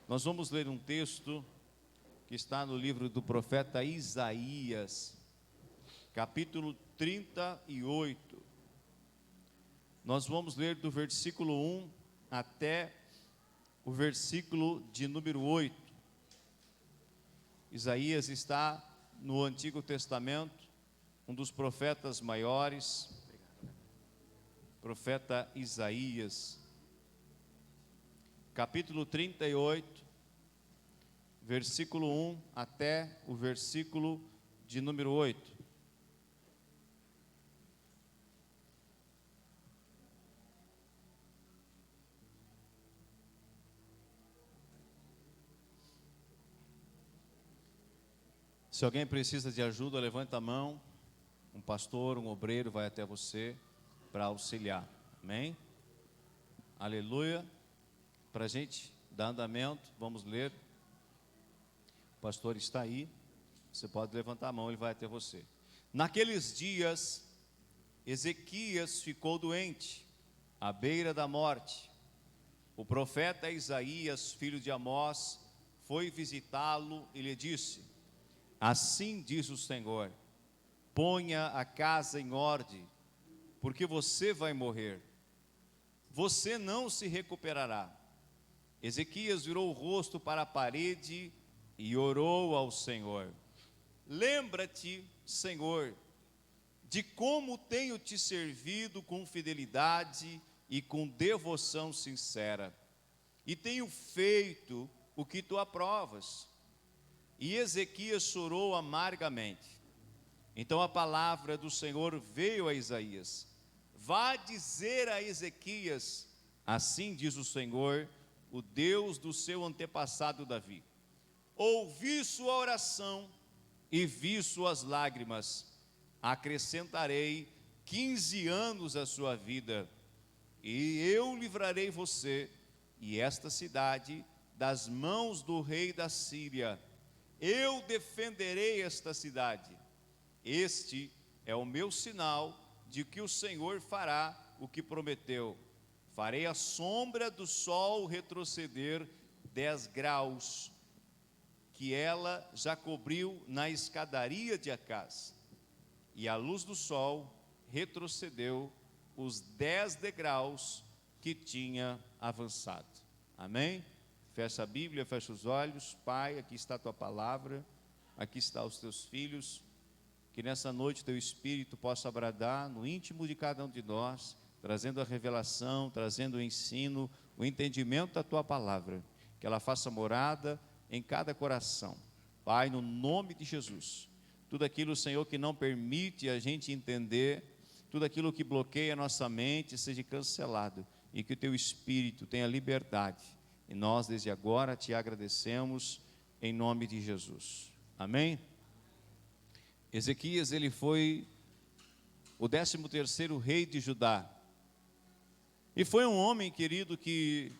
Nós vamos ler um texto que está no livro do profeta Isaías, capítulo 38. Nós vamos ler do versículo 1 até o versículo de número 8. Isaías está no Antigo Testamento, um dos profetas maiores, profeta Isaías, capítulo 38, versículo 1 até o versículo de número 8. Se alguém precisa de ajuda, levanta a mão. Um pastor, um obreiro vai até você para auxiliar. Amém? Aleluia. Para a gente dar andamento, vamos ler. O pastor está aí. Você pode levantar a mão, ele vai até você. Naqueles dias, Ezequias ficou doente, à beira da morte. O profeta Isaías, filho de Amós, foi visitá-lo e lhe disse: assim diz o Senhor, ponha a casa em ordem, porque você vai morrer, você não se recuperará. Ezequias virou o rosto para a parede e orou ao Senhor: lembra-te, Senhor, de como tenho te servido com fidelidade e com devoção sincera, e tenho feito o que tu aprovas. E Ezequias chorou amargamente. Então a palavra do Senhor veio a Isaías: vá dizer a Ezequias, assim diz o Senhor, o Deus do seu antepassado Davi: ouvi sua oração e vi suas lágrimas, acrescentarei 15 anos à sua vida, e eu livrarei você e esta cidade das mãos do rei da Síria. Eu defenderei esta cidade. Este é o meu sinal de que o Senhor fará o que prometeu. Farei a sombra do sol retroceder 10 graus, que ela já cobriu na escadaria de Acaz. E a luz do sol retrocedeu os 10 degraus que tinha avançado. Amém? Fecha a Bíblia, fecha os olhos. Pai, aqui está a tua palavra, aqui estão os teus filhos. Que nessa noite teu Espírito possa bradar no íntimo de cada um de nós, trazendo a revelação, trazendo o ensino, o entendimento da tua palavra. Que ela faça morada em cada coração. Pai, no nome de Jesus, tudo aquilo, Senhor, que não permite a gente entender, tudo aquilo que bloqueia a nossa mente, seja cancelado. E que o teu Espírito tenha liberdade. E nós, desde agora, te agradecemos em nome de Jesus. Amém? Ezequias, ele foi o 13º rei de Judá. E foi um homem, querido, que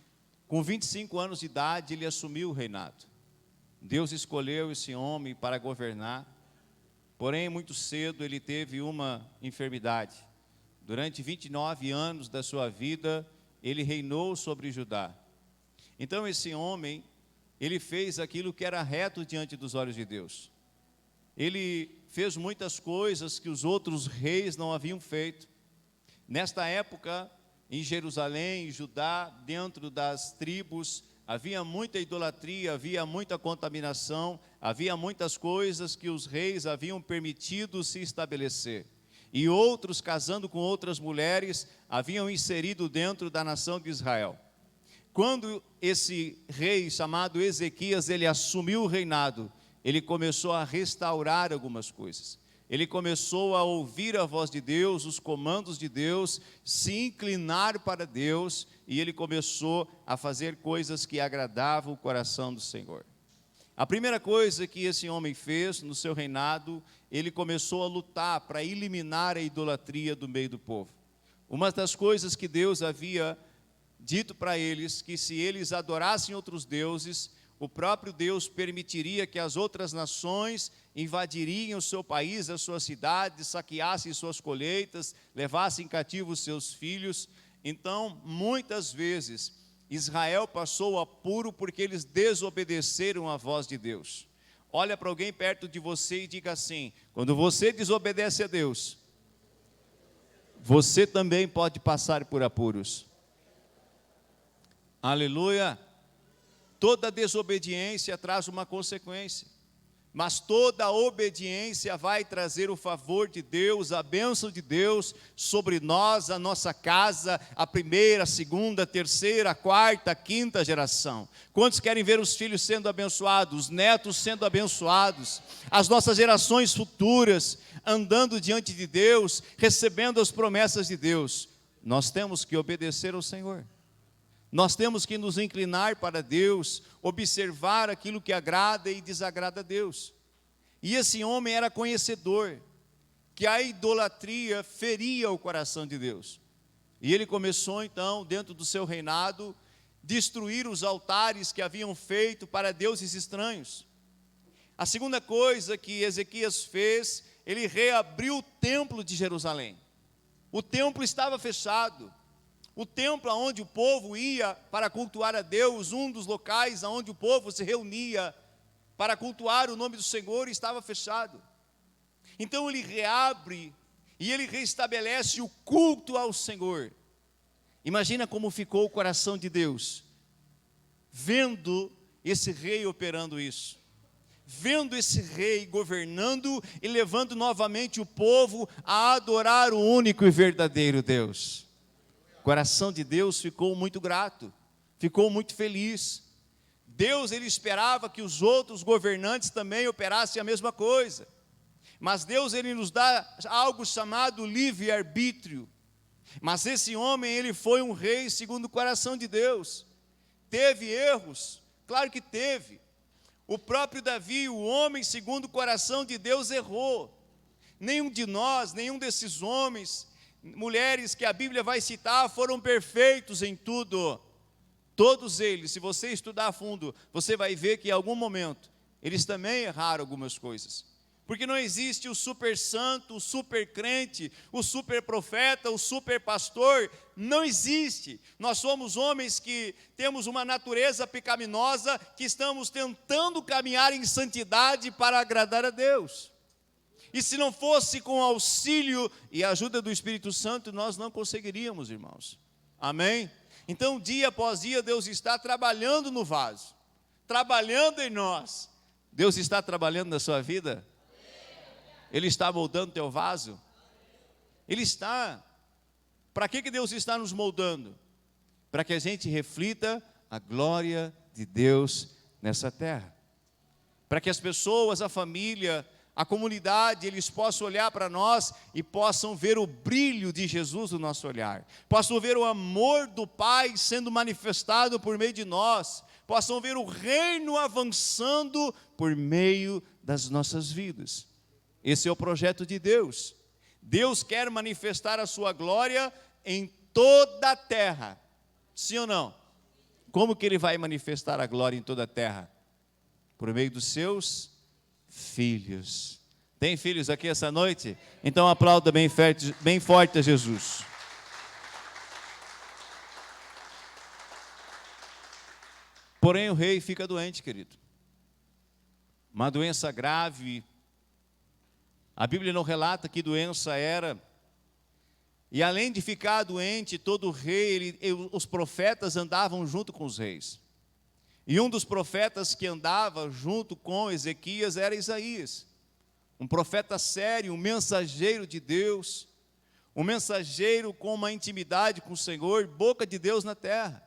com 25 anos de idade, ele assumiu o reinado. Deus escolheu esse homem para governar. Porém, muito cedo, ele teve uma enfermidade. Durante 29 anos da sua vida, ele reinou sobre Judá. Então esse homem, ele fez aquilo que era reto diante dos olhos de Deus. Ele fez muitas coisas que os outros reis não haviam feito. Nesta época, em Jerusalém, em Judá, dentro das tribos, havia muita idolatria, havia muita contaminação, havia muitas coisas que os reis haviam permitido se estabelecer. E outros, casando com outras mulheres, haviam inserido dentro da nação de Israel. Quando esse rei chamado Ezequias, ele assumiu o reinado, ele começou a restaurar algumas coisas. Ele começou a ouvir a voz de Deus, os comandos de Deus, se inclinar para Deus, e ele começou a fazer coisas que agradavam o coração do Senhor. A primeira coisa que esse homem fez no seu reinado, ele começou a lutar para eliminar a idolatria do meio do povo. Uma das coisas que Deus havia dito para eles, que se eles adorassem outros deuses, o próprio Deus permitiria que as outras nações invadiriam o seu país, a sua cidade, saqueassem suas colheitas, levassem cativos seus filhos. Então, muitas vezes, Israel passou apuro porque eles desobedeceram à voz de Deus. Olha para alguém perto de você e diga assim: quando você desobedece a Deus, você também pode passar por apuros. Aleluia. Toda desobediência traz uma consequência, mas toda obediência vai trazer o favor de Deus, a bênção de Deus sobre nós, a nossa casa, a primeira, a segunda, a terceira, a quarta, a quinta geração. Quantos querem ver os filhos sendo abençoados, os netos sendo abençoados, as nossas gerações futuras andando diante de Deus, recebendo as promessas de Deus? Nós temos que obedecer ao Senhor. Nós temos que nos inclinar para Deus, observar aquilo que agrada e desagrada a Deus. E esse homem era conhecedor que a idolatria feria o coração de Deus. E ele começou então, dentro do seu reinado, destruir os altares que haviam feito para deuses estranhos. A segunda coisa que Ezequias fez, ele reabriu o templo de Jerusalém. O templo estava fechado. O templo onde o povo ia para cultuar a Deus, um dos locais onde o povo se reunia para cultuar o nome do Senhor, estava fechado. Então ele reabre e ele restabelece o culto ao Senhor. Imagina como ficou o coração de Deus, vendo esse rei operando isso, vendo esse rei governando e levando novamente o povo a adorar o único e verdadeiro Deus. O coração de Deus ficou muito grato, ficou muito feliz. Deus, ele esperava que os outros governantes também operassem a mesma coisa. Mas Deus, ele nos dá algo chamado livre-arbítrio. Mas esse homem, ele foi um rei segundo o coração de Deus. Teve erros? Claro que teve. O próprio Davi, o homem segundo o coração de Deus, errou. Nenhum de nós, nenhum desses homens, mulheres que a Bíblia vai citar, foram perfeitos em tudo. Todos eles, se você estudar a fundo, você vai ver que em algum momento, eles também erraram algumas coisas. Porque não existe o super santo, o super crente, o super profeta, o super pastor, não existe. Nós somos homens que temos uma natureza pecaminosa, que estamos tentando caminhar em santidade para agradar a Deus. E se não fosse com o auxílio e a ajuda do Espírito Santo, nós não conseguiríamos, irmãos. Amém? Então, dia após dia, Deus está trabalhando no vaso, trabalhando em nós. Deus está trabalhando na sua vida? Ele está moldando teu vaso? Ele está. Para que Deus está nos moldando? Para que a gente reflita a glória de Deus nessa terra. Para que as pessoas, a família, a comunidade, eles possam olhar para nós e possam ver o brilho de Jesus no nosso olhar. Possam ver o amor do Pai sendo manifestado por meio de nós. Possam ver o reino avançando por meio das nossas vidas. Esse é o projeto de Deus. Deus quer manifestar a sua glória em toda a terra. Sim ou não? Como que Ele vai manifestar a glória em toda a terra? Por meio dos seus filhos. Tem filhos aqui essa noite? Então aplauda bem forte a Jesus. Porém o rei fica doente, querido. Uma doença grave. A Bíblia não relata que doença era. E além de ficar doente, todo rei, os profetas andavam junto com os reis. E um dos profetas que andava junto com Ezequias era Isaías. Um profeta sério, um mensageiro de Deus. Um mensageiro com uma intimidade com o Senhor, boca de Deus na terra.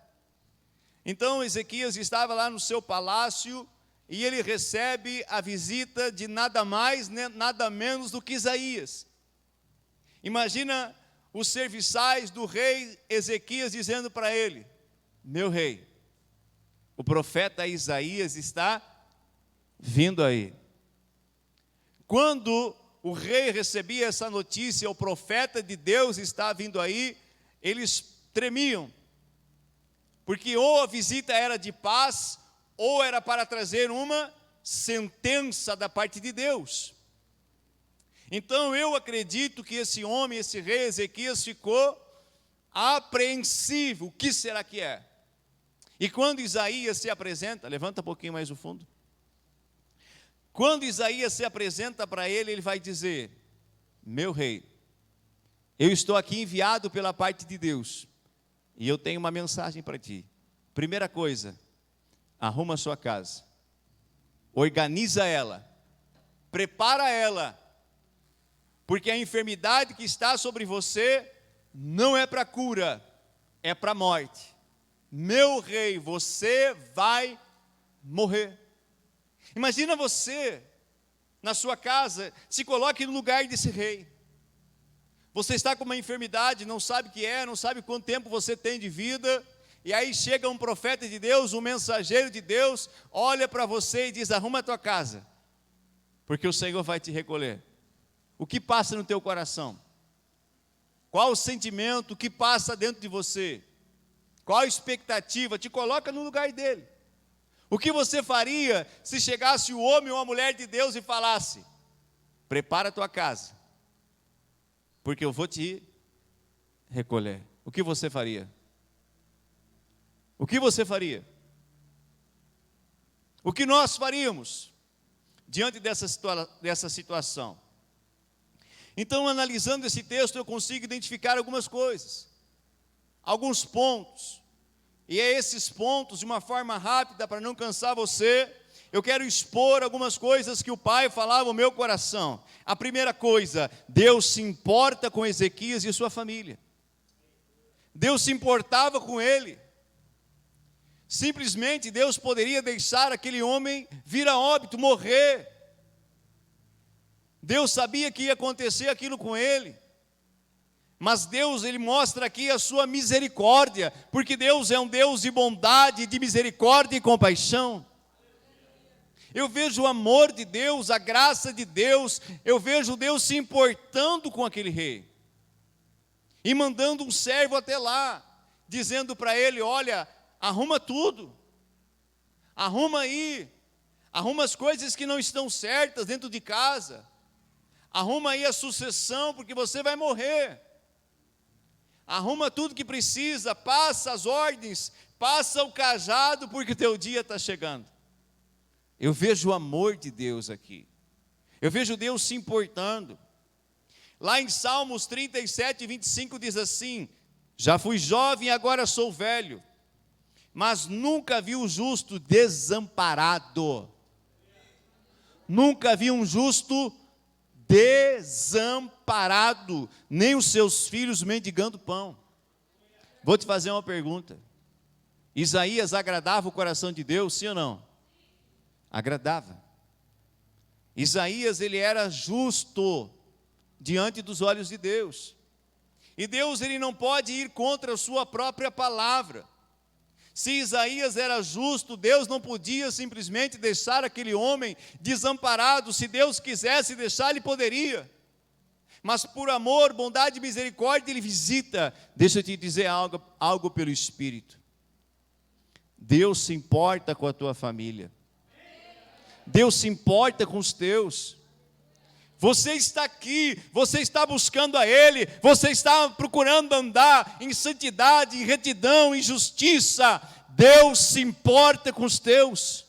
Então Ezequias estava lá no seu palácio e ele recebe a visita de nada mais, nada menos do que Isaías. Imagina os serviçais do rei Ezequias dizendo para ele: meu rei, o profeta Isaías está vindo aí. Quando o rei recebia essa notícia, o profeta de Deus está vindo aí, eles tremiam. Porque ou a visita era de paz, ou era para trazer uma sentença da parte de Deus. Então eu acredito que esse homem, esse rei Ezequias ficou apreensivo. O que será que é? E quando Isaías se apresenta, levanta um pouquinho mais o fundo. Quando Isaías se apresenta para ele, ele vai dizer: meu rei, eu estou aqui enviado pela parte de Deus, e eu tenho uma mensagem para ti. Primeira coisa, arruma a sua casa, organiza ela, prepara ela, porque a enfermidade que está sobre você não é para cura, é para morte. Meu rei, você vai morrer. Imagina você, na sua casa, se coloque no lugar desse rei. Você está com uma enfermidade, não sabe o que é, não sabe quanto tempo você tem de vida, e aí chega um profeta de Deus, um mensageiro de Deus, olha para você e diz: arruma a tua casa, porque o Senhor vai te recolher. O que passa no teu coração? Qual o sentimento que passa dentro de você? Qual a expectativa? Te coloca no lugar dele. O que você faria se chegasse o homem ou a mulher de Deus e falasse: prepara a tua casa, porque eu vou te recolher? O que você faria? O que você faria? O que nós faríamos diante dessa situação? Então, analisando esse texto, eu consigo identificar algumas coisas, alguns pontos. E é esses pontos, de uma forma rápida, para não cansar você, eu quero expor algumas coisas que o Pai falava no meu coração. A primeira coisa: Deus se importa com Ezequias e sua família. Deus se importava com ele. Simplesmente Deus poderia deixar aquele homem vir a óbito, morrer. Deus sabia que ia acontecer aquilo com ele. Mas Deus, Ele mostra aqui a sua misericórdia, porque Deus é um Deus de bondade, de misericórdia e compaixão. Eu vejo o amor de Deus, a graça de Deus, eu vejo Deus se importando com aquele rei, e mandando um servo até lá, dizendo para ele: olha, arruma tudo, arruma aí, arruma as coisas que não estão certas dentro de casa, arruma aí a sucessão, porque você vai morrer. Arruma tudo que precisa, passa as ordens, passa o cajado, porque o teu dia está chegando. Eu vejo o amor de Deus aqui. Eu vejo Deus se importando. Lá em Salmos 37, 25 diz assim: já fui jovem, agora sou velho, mas nunca vi o justo desamparado. Nunca vi um justo desamparado, nem os seus filhos mendigando pão. Vou te fazer uma pergunta: Isaías agradava o coração de Deus, sim ou não? Agradava. Isaías, ele era justo diante dos olhos de Deus, e Deus, ele não pode ir contra a sua própria palavra. Se Isaías era justo, Deus não podia simplesmente deixar aquele homem desamparado. Se Deus quisesse deixar, Ele poderia. Mas por amor, bondade e misericórdia, Ele visita. Deixa eu te dizer algo pelo Espírito. Deus se importa com a tua família. Deus se importa com os teus. Você está aqui, você está buscando a Ele, você está procurando andar em santidade, em retidão, em justiça. Deus se importa com os teus,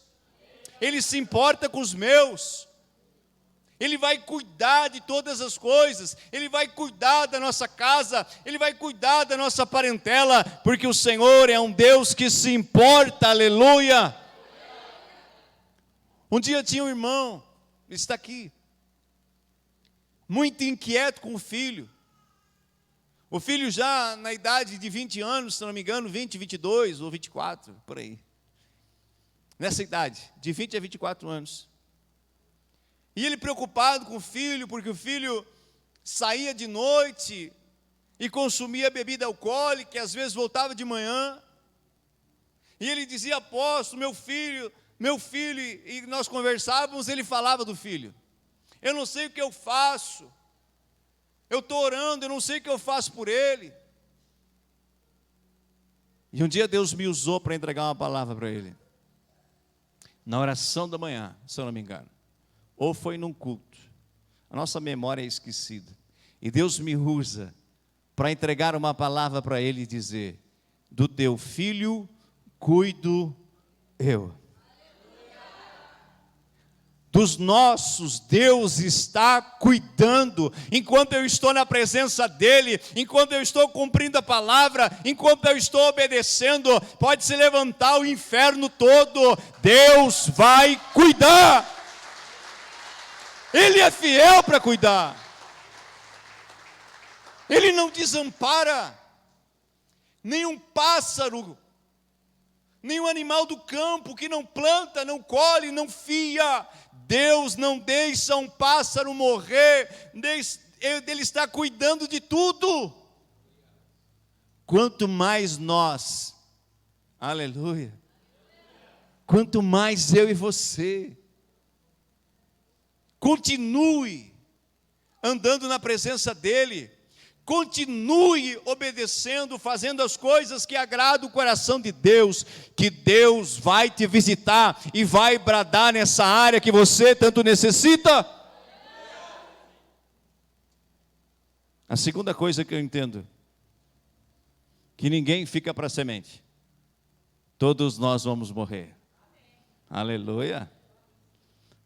Ele se importa com os meus. Ele vai cuidar de todas as coisas, Ele vai cuidar da nossa casa, Ele vai cuidar da nossa parentela, porque o Senhor é um Deus que se importa, aleluia. Um dia tinha um irmão, ele está aqui, muito inquieto com o filho. O filho já na idade de 20 anos, se não me engano, 20, 22 ou 24, por aí. Nessa idade, de 20 a 24 anos. E ele preocupado com o filho, porque o filho saía de noite e consumia bebida alcoólica, e às vezes voltava de manhã. E ele dizia: apóstolo, meu filho, e nós conversávamos, ele falava do filho. Eu não sei o que eu faço, eu estou orando, eu não sei o que eu faço por ele. E um dia Deus me usou para entregar uma palavra para ele, na oração da manhã, se eu não me engano, ou foi num culto, a nossa memória é esquecida, e Deus me usa para entregar uma palavra para ele e dizer: do teu filho cuido eu. Dos nossos, Deus está cuidando. Enquanto eu estou na presença dEle, enquanto eu estou cumprindo a palavra, enquanto eu estou obedecendo, pode se levantar o inferno todo, Deus vai cuidar. Ele é fiel para cuidar. Ele não desampara. Nenhum pássaro, nenhum animal do campo que não planta, não colhe, não fia, Deus não deixa um pássaro morrer, Ele está cuidando de tudo. Quanto mais nós, aleluia, quanto mais eu e você, continue andando na presença dEle, continue obedecendo, fazendo as coisas que agradam o coração de Deus, que Deus vai te visitar e vai bradar nessa área que você tanto necessita. A segunda coisa que eu entendo, que ninguém fica para semente, todos nós vamos morrer. Aleluia.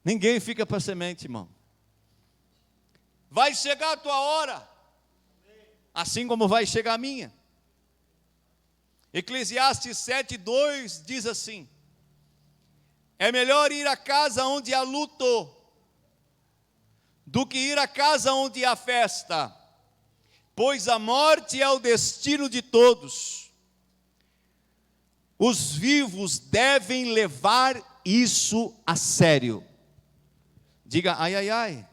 Ninguém fica para semente, irmão. Vai chegar a tua hora, assim como vai chegar a minha. Eclesiastes 7:2 diz assim: é melhor ir à casa onde há luto do que ir à casa onde há festa, pois a morte é o destino de todos. Os vivos devem levar isso a sério. Diga ai, ai, ai.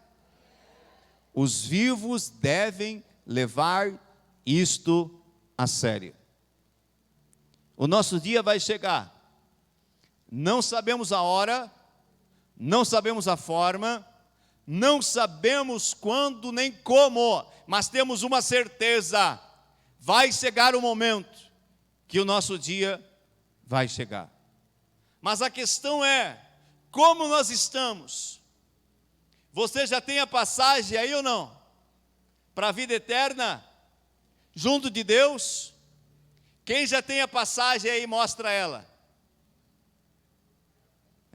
Os vivos devem levar isto a sério. O nosso dia vai chegar. Não sabemos a hora, não sabemos a forma, não sabemos quando nem como, mas temos uma certeza: vai chegar o momento que o nosso dia vai chegar. Mas a questão é, como nós estamos? Você já tem a passagem aí ou não? Para a vida eterna, junto de Deus? Quem já tem a passagem aí, mostra ela.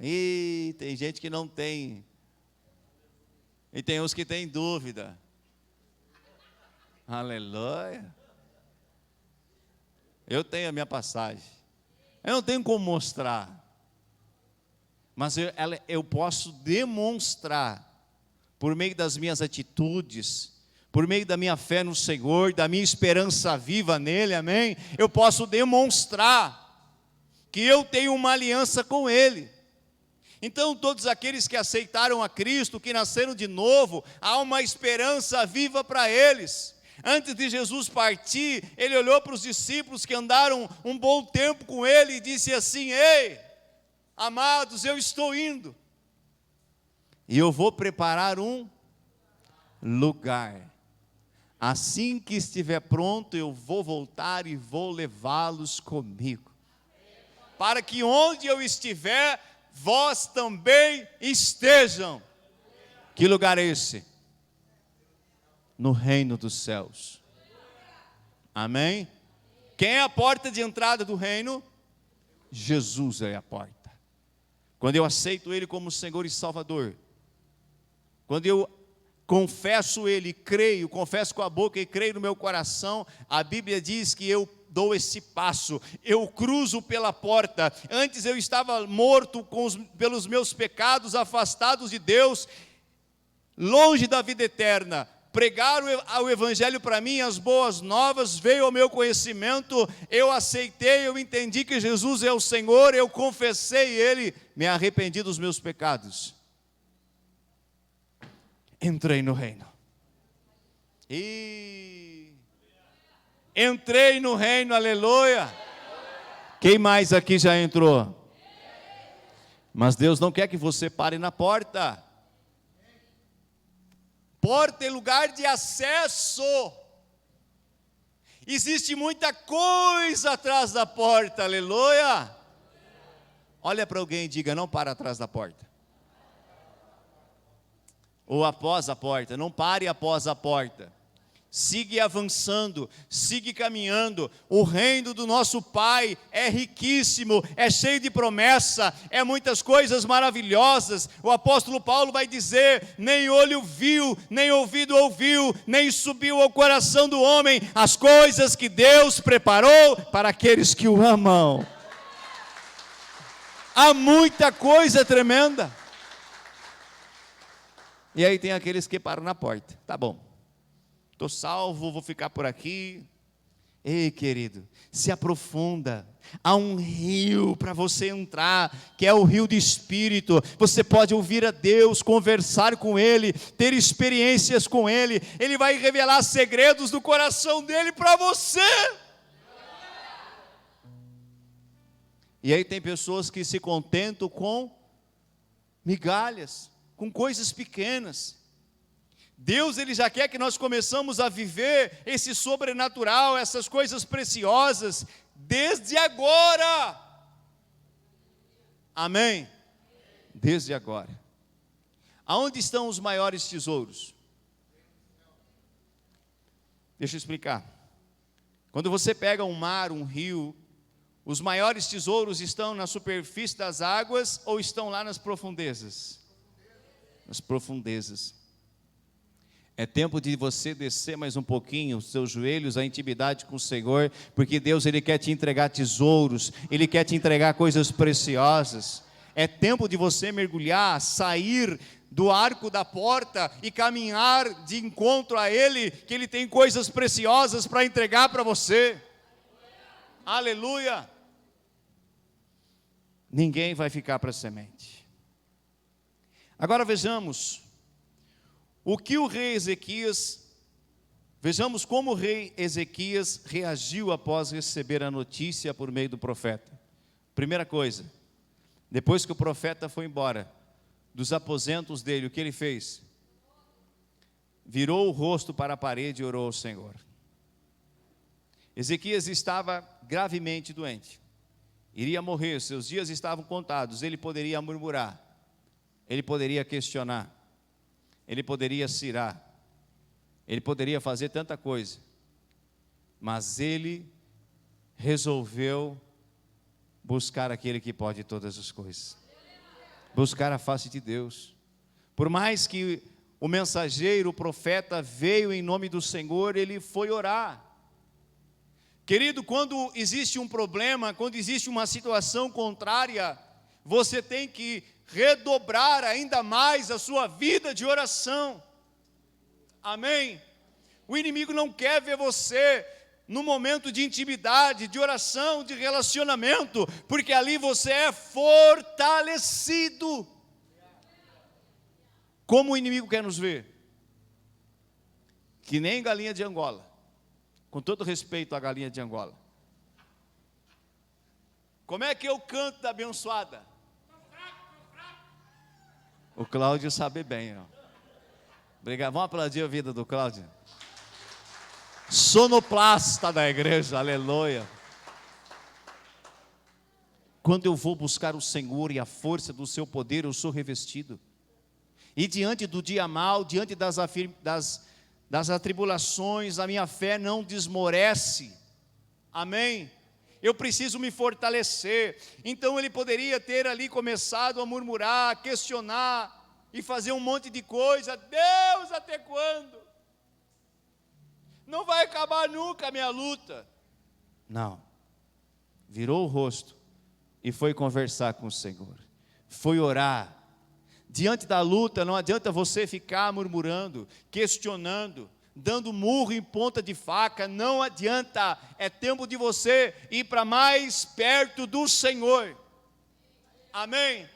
E tem gente que não tem. E tem uns que têm dúvida. Aleluia. Eu tenho a minha passagem. Eu não tenho como mostrar. Mas eu posso demonstrar, por meio das minhas atitudes, por meio da minha fé no Senhor, da minha esperança viva nele, amém? Eu posso demonstrar que eu tenho uma aliança com Ele. Então todos aqueles que aceitaram a Cristo, que nasceram de novo, há uma esperança viva para eles. Antes de Jesus partir, Ele olhou para os discípulos que andaram um bom tempo com Ele e disse assim: ei, amados, eu estou indo, e eu vou preparar um lugar. Assim que estiver pronto, eu vou voltar e vou levá-los comigo, para que onde eu estiver, vós também estejam. Que lugar é esse? No reino dos céus. Amém? Quem é a porta de entrada do reino? Jesus é a porta. Quando eu aceito Ele como Senhor e Salvador, quando eu confesso Ele, creio, confesso com a boca e creio no meu coração, a Bíblia diz que eu dou esse passo, eu cruzo pela porta. Antes eu estava morto pelos meus pecados, afastados de Deus, longe da vida eterna. Pregaram o Evangelho para mim, as boas novas, veio ao meu conhecimento, eu aceitei, eu entendi que Jesus é o Senhor, eu confessei Ele, me arrependi dos meus pecados. Entrei no reino. Entrei no reino, aleluia. Quem mais aqui já entrou? Mas Deus não quer que você pare na porta. Porta é lugar de acesso. Existe muita coisa atrás da porta, aleluia. Olha para alguém e diga: não para atrás da porta. Ou após a porta, não pare após a porta. Siga avançando, siga caminhando. O reino do nosso Pai é riquíssimo, é cheio de promessa, é muitas coisas maravilhosas. O apóstolo Paulo vai dizer: nem olho viu, nem ouvido ouviu, nem subiu ao coração do homem as coisas que Deus preparou para aqueles que o amam. Há muita coisa tremenda. E aí tem aqueles que param na porta. Tá bom, estou salvo, vou ficar por aqui. Ei, querido, se aprofunda. Há um rio para você entrar, que é o rio do Espírito. Você pode ouvir a Deus, conversar com Ele, ter experiências com Ele. Ele vai revelar segredos do coração dEle para você. E aí tem pessoas que se contentam com migalhas, com coisas pequenas. Deus, Ele já quer que nós começamos a viver esse sobrenatural, essas coisas preciosas, desde agora. Amém? Desde agora. Aonde estão os maiores tesouros? Deixa eu explicar. Quando você pega um mar, um rio, os maiores tesouros estão na superfície das águas ou estão lá nas profundezas? Nas profundezas. É tempo de você descer mais um pouquinho os seus joelhos, a intimidade com o Senhor, porque Deus, Ele quer te entregar tesouros, Ele quer te entregar coisas preciosas. É tempo de você mergulhar, sair do arco da porta e caminhar de encontro a Ele, que Ele tem coisas preciosas para entregar para você. Aleluia! Ninguém vai ficar para a semente. Agora vejamos o que o rei Ezequias, vejamos como o rei Ezequias reagiu após receber a notícia por meio do profeta. Primeira coisa, depois que o profeta foi embora dos aposentos dele, o que ele fez? Virou o rosto para a parede e orou ao Senhor. Ezequias estava gravemente doente, iria morrer, seus dias estavam contados. Ele poderia murmurar, ele poderia questionar, ele poderia se irar, ele poderia fazer tanta coisa, mas ele resolveu buscar aquele que pode todas as coisas, buscar a face de Deus. Por mais que o mensageiro, o profeta veio em nome do Senhor, ele foi orar. Querido, quando existe um problema, quando existe uma situação contrária, você tem que redobrar ainda mais a sua vida de oração. Amém? O inimigo não quer ver você no momento de intimidade, de oração, de relacionamento, porque ali você é fortalecido. Como o inimigo quer nos ver? Que nem galinha de Angola. Com todo respeito à galinha de Angola. Como é que eu canto da abençoada? O Cláudio sabe bem, ó. Obrigado. Vamos aplaudir a vida do Cláudio. Sonoplasta da igreja, aleluia. Quando eu vou buscar o Senhor e a força do seu poder, eu sou revestido. E diante do dia mau, diante das atribulações, a minha fé não desmorece. Amém? Eu preciso me fortalecer. Então ele poderia ter ali começado a murmurar, a questionar e fazer um monte de coisa. Deus, até quando? Não vai acabar nunca a minha luta. Não. Virou o rosto e foi conversar com o Senhor. Foi orar. Diante da luta, não adianta você ficar murmurando, questionando, dando murro em ponta de faca, não adianta. É tempo de você ir para mais perto do Senhor. Amém?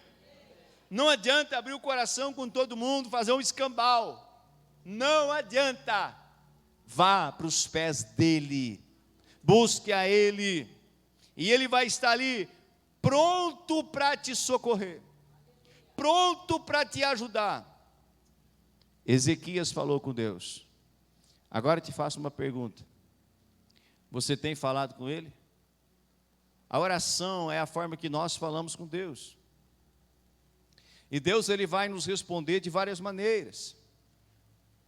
Não adianta abrir o coração com todo mundo, fazer um escambau. Não adianta. Vá para os pés dEle, busque a Ele, e Ele vai estar ali, pronto para te socorrer, pronto para te ajudar. Ezequias falou com Deus. Agora te faço uma pergunta. Você tem falado com Ele? A oração é a forma que nós falamos com Deus. E Deus, Ele vai nos responder de várias maneiras.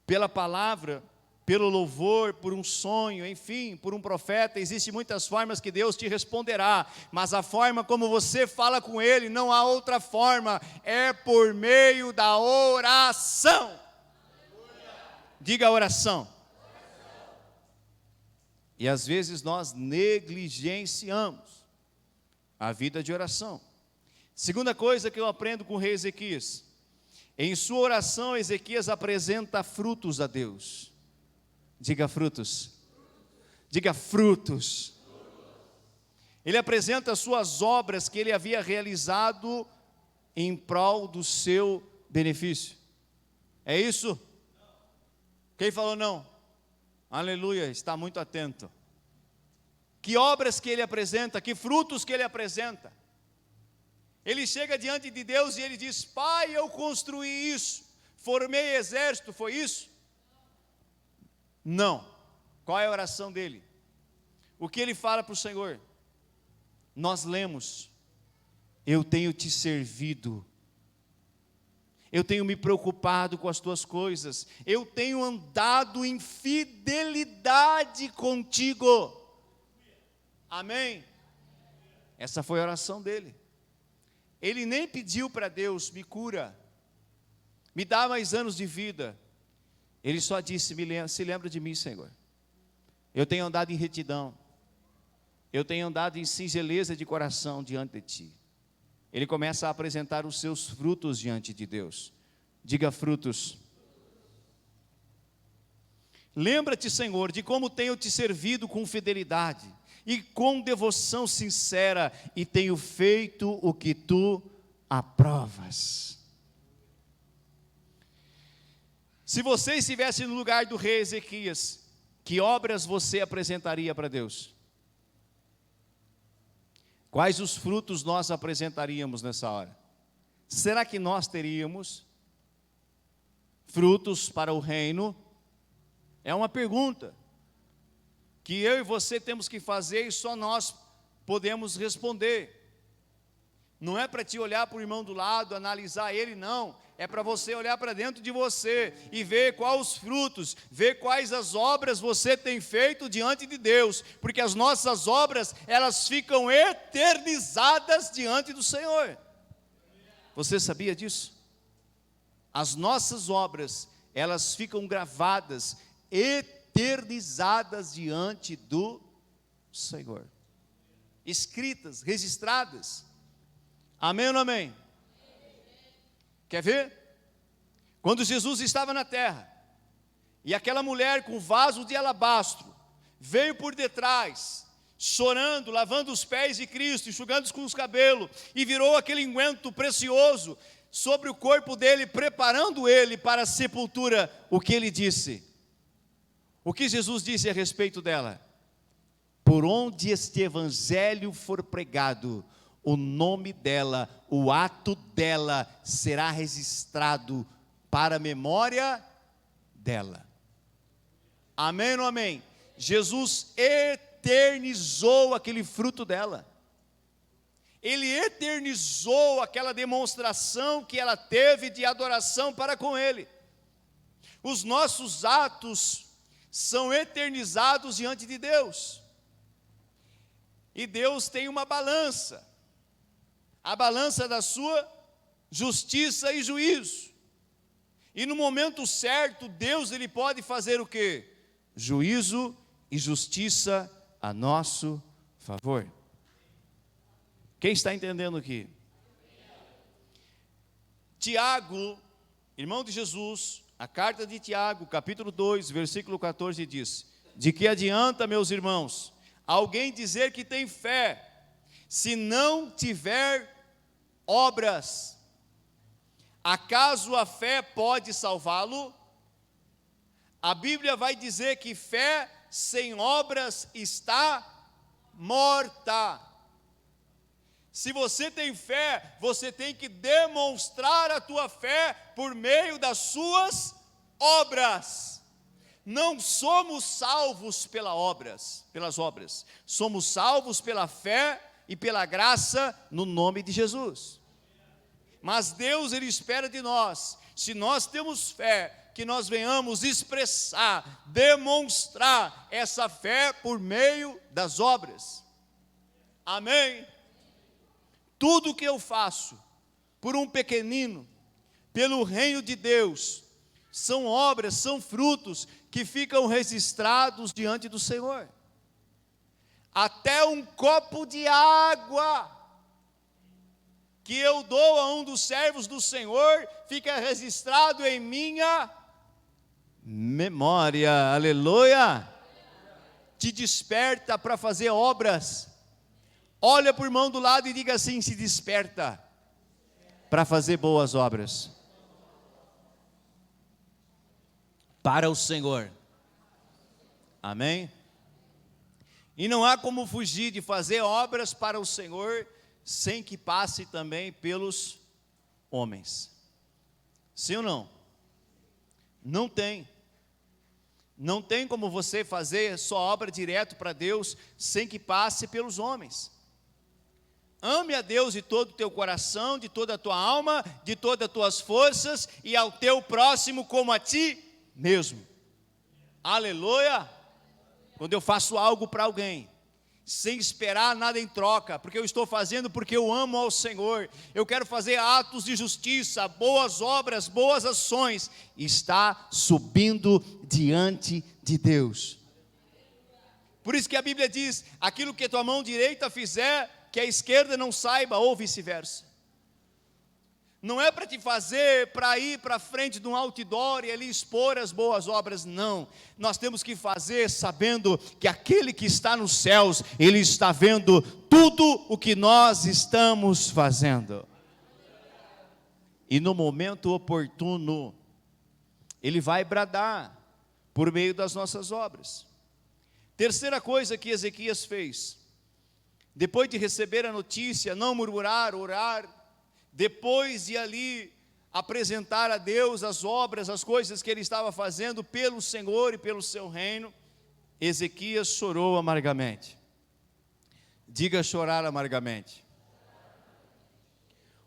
Pela palavra, pelo louvor, por um sonho, enfim, por um profeta. Existem muitas formas que Deus te responderá, mas a forma como você fala com Ele, não há outra forma, é por meio da oração. Diga oração. E às vezes nós negligenciamos a vida de oração. Segunda coisa que eu aprendo com o rei Ezequias: em sua oração, Ezequias apresenta frutos a Deus. Diga frutos. Diga frutos. Ele apresenta as suas obras que ele havia realizado em prol do seu benefício. É isso? Quem falou não? Aleluia, está muito atento. Que obras que ele apresenta, que frutos que ele apresenta. Ele chega diante de Deus e ele diz: Pai, eu construí isso, formei exército, foi isso? Não. Qual é a oração dele? O que ele fala para o Senhor? Nós lemos: eu tenho te servido, eu tenho me preocupado com as tuas coisas, eu tenho andado em fidelidade contigo. Amém? Essa foi a oração dele. Ele nem pediu para Deus: me cura, me dá mais anos de vida. Ele só disse: se lembra de mim, Senhor. Eu tenho andado em retidão, eu tenho andado em singeleza de coração diante de ti. Ele começa a apresentar os seus frutos diante de Deus. Diga frutos. Lembra-te, Senhor, de como tenho te servido com fidelidade e com devoção sincera, e tenho feito o que tu aprovas. Se você estivesse no lugar do rei Ezequias, que obras você apresentaria para Deus? Quais os frutos nós apresentaríamos nessa hora? Será que nós teríamos frutos para o reino? É uma pergunta que eu e você temos que fazer, e só nós podemos responder. Não é para te olhar para o irmão do lado, analisar ele, não. É para você olhar para dentro de você e ver quais os frutos, ver quais as obras você tem feito diante de Deus, porque as nossas obras, elas ficam eternizadas diante do Senhor. Você sabia disso? As nossas obras, elas ficam gravadas, eternizadas diante do Senhor, escritas, registradas. Amém ou não amém? Quer ver? Quando Jesus estava na terra, e aquela mulher com vaso de alabastro veio por detrás, chorando, lavando os pés de Cristo, enxugando com os cabelos, e virou aquele unguento precioso sobre o corpo dele, preparando ele para a sepultura, o que ele disse? O que Jesus disse a respeito dela? Por onde este evangelho for pregado, o nome dela, o ato dela será registrado para a memória dela. Amém ou não amém? Jesus eternizou aquele fruto dela. Ele eternizou aquela demonstração que ela teve de adoração para com Ele. Os nossos atos são eternizados diante de Deus. E Deus tem uma balança. A balança da sua justiça e juízo. E no momento certo, Deus ele pode fazer o quê? Juízo e justiça a nosso favor. Quem está entendendo aqui? Tiago, irmão de Jesus, a carta de Tiago, capítulo 2, versículo 14 diz: de que adianta, meus irmãos, alguém dizer que tem fé, se não tiver obras? Acaso a fé pode salvá-lo? A Bíblia vai dizer que fé sem obras está morta. Se você tem fé, você tem que demonstrar a tua fé por meio das suas obras. Não somos salvos pelas obras. Somos salvos pela fé e pela graça no nome de Jesus. Mas Deus ele espera de nós, se nós temos fé, que nós venhamos expressar, demonstrar essa fé por meio das obras. Amém? Tudo que eu faço por um pequenino, pelo reino de Deus, são obras, são frutos que ficam registrados diante do Senhor. Até um copo de água que eu dou a um dos servos do Senhor, fica registrado em minha memória. Aleluia! Te desperta para fazer obras. Olha para o irmão do lado e diga assim: se desperta para fazer boas obras para o Senhor. Amém? E não há como fugir de fazer obras para o Senhor sem que passe também pelos homens. Sim ou não? Não tem. Não tem como você fazer sua obra direto para Deus sem que passe pelos homens. Ame a Deus de todo o teu coração, de toda a tua alma, de todas as tuas forças, e ao teu próximo como a ti mesmo. Aleluia! Quando eu faço algo para alguém, sem esperar nada em troca, porque eu estou fazendo porque eu amo ao Senhor, eu quero fazer atos de justiça, boas obras, boas ações, está subindo diante de Deus. Por isso que a Bíblia diz: aquilo que a tua mão direita fizer, que a esquerda não saiba, ou vice-versa. Não é para te fazer, para ir para frente de um outdoor e ali expor as boas obras, não. Nós temos que fazer sabendo que aquele que está nos céus, Ele está vendo tudo o que nós estamos fazendo. E no momento oportuno, Ele vai bradar por meio das nossas obras. Terceira coisa que Ezequias fez, depois de receber a notícia, não murmurar, orar, depois de ali apresentar a Deus as obras, as coisas que ele estava fazendo pelo Senhor e pelo seu reino, Ezequias chorou amargamente. Diga: chorar amargamente.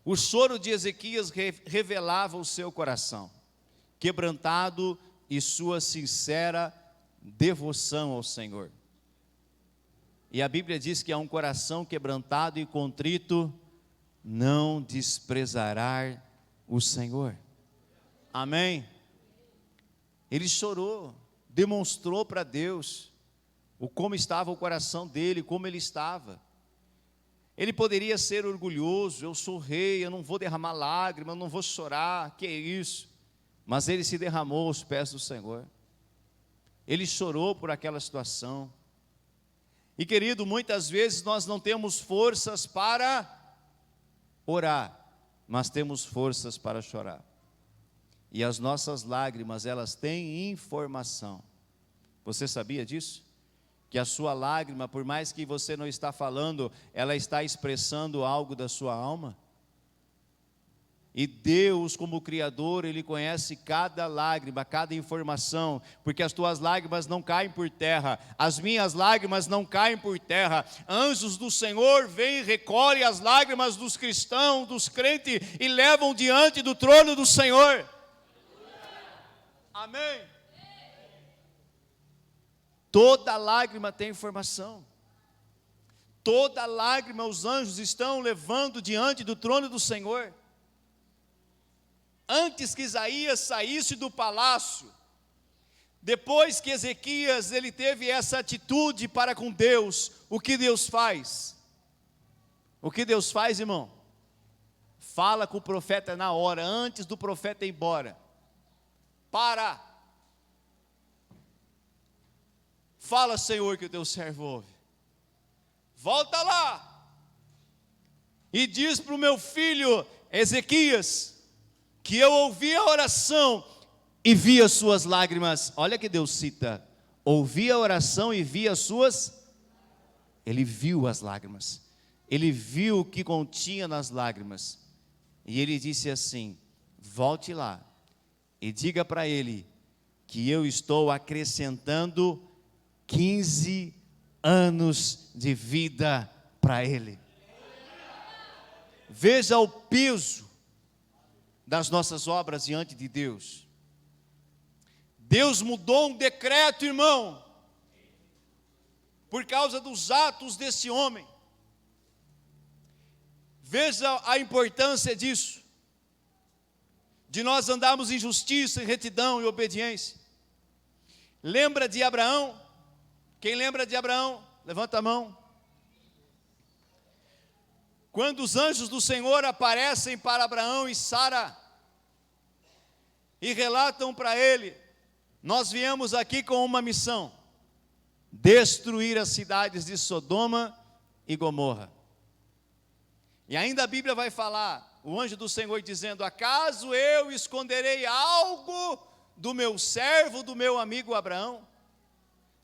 O choro de Ezequias revelava o seu coração quebrantado e sua sincera devoção ao Senhor. E a Bíblia diz que há um coração quebrantado e contrito não desprezará o Senhor. Amém? Ele chorou, demonstrou para Deus como estava o coração dele, como ele estava. Ele poderia ser orgulhoso: eu sou rei, eu não vou derramar lágrimas, eu não vou chorar, que é isso? Mas ele se derramou aos pés do Senhor. Ele chorou por aquela situação. E querido, muitas vezes nós não temos forças para orar, mas temos forças para chorar. E as nossas lágrimas, elas têm informação. Você sabia disso? Que a sua lágrima, por mais que você não está falando, ela está expressando algo da sua alma? E Deus, como Criador, Ele conhece cada lágrima, cada informação, porque as tuas lágrimas não caem por terra, as minhas lágrimas não caem por terra. Anjos do Senhor vêm e recolhem as lágrimas dos cristãos, dos crentes, e levam diante do trono do Senhor. Amém? Toda lágrima tem informação. Toda lágrima os anjos estão levando diante do trono do Senhor. Antes que Isaías saísse do palácio, depois que Ezequias ele teve essa atitude para com Deus, o que Deus faz? O que Deus faz, irmão? Fala com o profeta na hora, antes do profeta ir embora. Para. Fala, Senhor, que o teu servo ouve. Volta lá e diz para o meu filho Ezequias que eu ouvi a oração e vi as suas lágrimas. Olha que Deus cita: ouvi a oração e vi as suas. Ele viu as lágrimas, ele viu o que continha nas lágrimas, e ele disse assim: volte lá e diga para ele que eu estou acrescentando 15 anos de vida para ele. Veja o peso das nossas obras diante de Deus. Deus mudou um decreto, irmão, por causa dos atos desse homem. Veja a importância disso, de nós andarmos em justiça, em retidão e obediência. Lembra de Abraão? Quem lembra de Abraão? Levanta a mão. Quando os anjos do Senhor aparecem para Abraão e Sara, e relatam para ele: nós viemos aqui com uma missão, destruir as cidades de Sodoma e Gomorra. E ainda a Bíblia vai falar, o anjo do Senhor dizendo: acaso eu esconderei algo do meu servo, do meu amigo Abraão?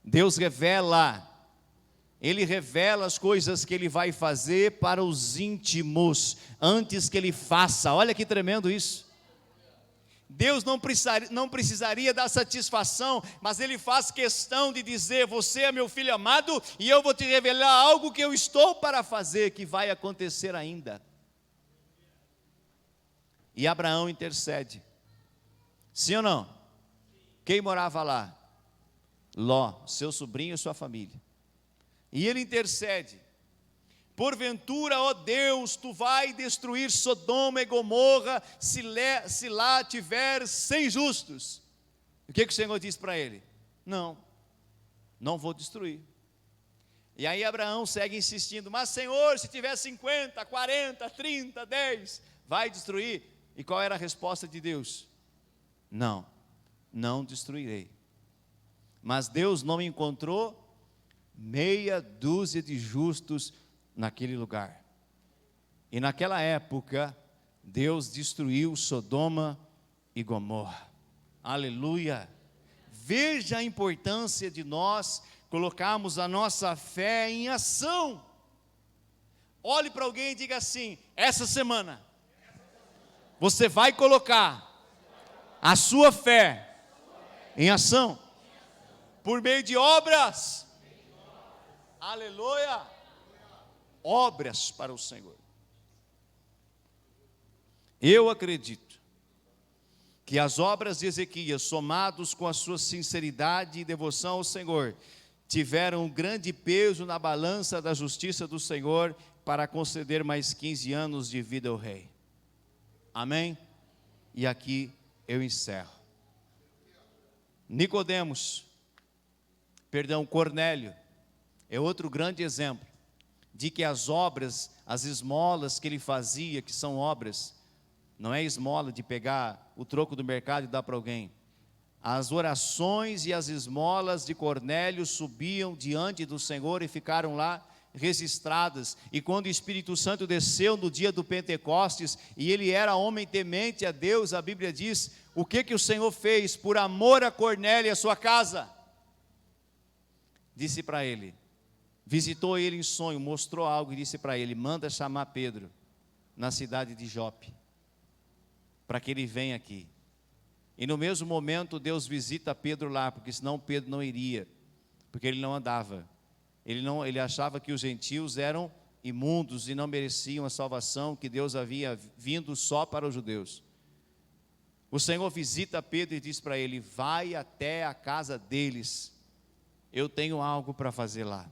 Deus revela, Ele revela as coisas que Ele vai fazer para os íntimos, antes que Ele faça. Olha que tremendo isso. Deus não precisaria dar satisfação, mas Ele faz questão de dizer: você é meu filho amado, e eu vou te revelar algo que eu estou para fazer, que vai acontecer ainda. E Abraão intercede. Sim ou não? Quem morava lá? Ló, seu sobrinho e sua família. E ele intercede: porventura, ó Deus, tu vai destruir Sodoma e Gomorra, se lá tiver 100 justos. O que o Senhor diz para ele? Não vou destruir. E aí Abraão segue insistindo: mas Senhor, se tiver 50, 40, 30, 10, vai destruir? E qual era a resposta de Deus? Não destruirei. Mas Deus não encontrou meia dúzia de justos naquele lugar. E naquela época, Deus destruiu Sodoma e Gomorra. Aleluia! Veja a importância de nós colocarmos a nossa fé em ação. Olhe para alguém e diga assim: essa semana você vai colocar a sua fé em ação, por meio de obras. Aleluia! Obras para o Senhor. Eu acredito que as obras de Ezequias, somados com a sua sinceridade e devoção ao Senhor, tiveram um grande peso na balança da justiça do Senhor para conceder mais 15 anos de vida ao rei. Amém? E aqui eu encerro. Cornélio é outro grande exemplo de que as obras, as esmolas que ele fazia, que são obras, não é esmola de pegar o troco do mercado e dar para alguém. As orações e as esmolas de Cornélio subiam diante do Senhor e ficaram lá registradas. E quando o Espírito Santo desceu no dia do Pentecostes, e ele era homem temente a Deus, a Bíblia diz, o que o Senhor fez? Por amor a Cornélio e a sua casa, disse para ele, visitou ele em sonho, mostrou algo e disse para ele: manda chamar Pedro na cidade de Jope, para que ele venha aqui. E no mesmo momento Deus visita Pedro lá, porque senão Pedro não iria, porque ele não andava, ele achava que os gentios eram imundos e não mereciam a salvação que Deus havia vindo só para os judeus. O Senhor visita Pedro e diz para ele: vai até a casa deles, eu tenho algo para fazer lá.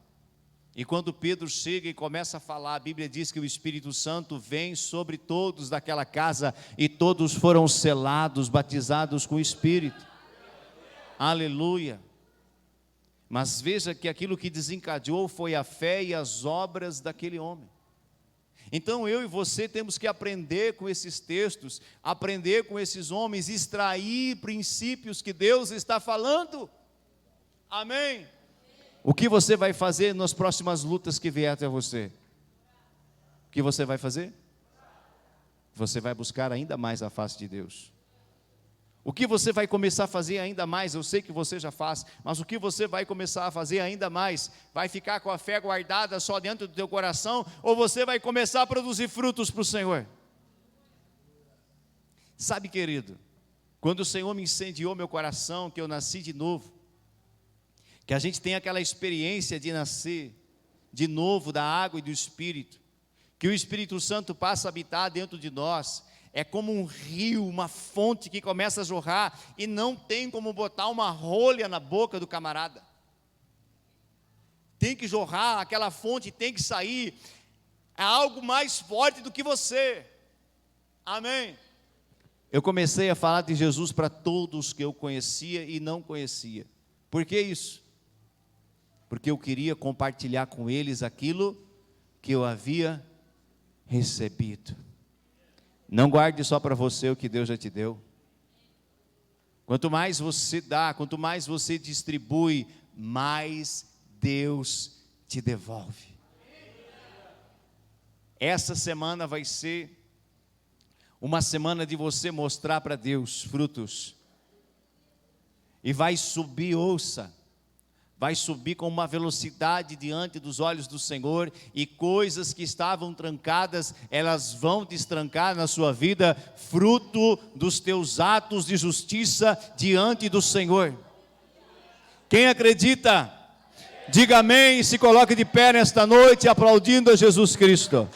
E quando Pedro chega e começa a falar, a Bíblia diz que o Espírito Santo vem sobre todos daquela casa, e todos foram selados, batizados com o Espírito. Aleluia! Mas veja que aquilo que desencadeou foi a fé e as obras daquele homem. Então eu e você temos que aprender com esses textos, aprender com esses homens, extrair princípios que Deus está falando. Amém? O que você vai fazer nas próximas lutas que vier até você? O que você vai fazer? Você vai buscar ainda mais a face de Deus. O que você vai começar a fazer ainda mais? Eu sei que você já faz, mas o que você vai começar a fazer ainda mais? Vai ficar com a fé guardada só dentro do teu coração, ou você vai começar a produzir frutos para o Senhor? Sabe, querido, quando o Senhor me incendiou meu coração, que eu nasci de novo, que a gente tem aquela experiência de nascer de novo da água e do Espírito, que o Espírito Santo passa a habitar dentro de nós, é como um rio, uma fonte que começa a jorrar e não tem como botar uma rolha na boca do camarada. Tem que jorrar, aquela fonte tem que sair. É algo mais forte do que você. Amém? Eu comecei a falar de Jesus para todos que eu conhecia e não conhecia. Por que isso? Porque eu queria compartilhar com eles aquilo que eu havia recebido. Não guarde só para você o que Deus já te deu. Quanto mais você dá, quanto mais você distribui, mais Deus te devolve. Essa semana vai ser uma semana de você mostrar para Deus frutos. E vai subir, ouça, vai subir com uma velocidade diante dos olhos do Senhor, e coisas que estavam trancadas, elas vão destrancar na sua vida, fruto dos teus atos de justiça diante do Senhor. Quem acredita? Diga amém e se coloque de pé nesta noite, aplaudindo a Jesus Cristo.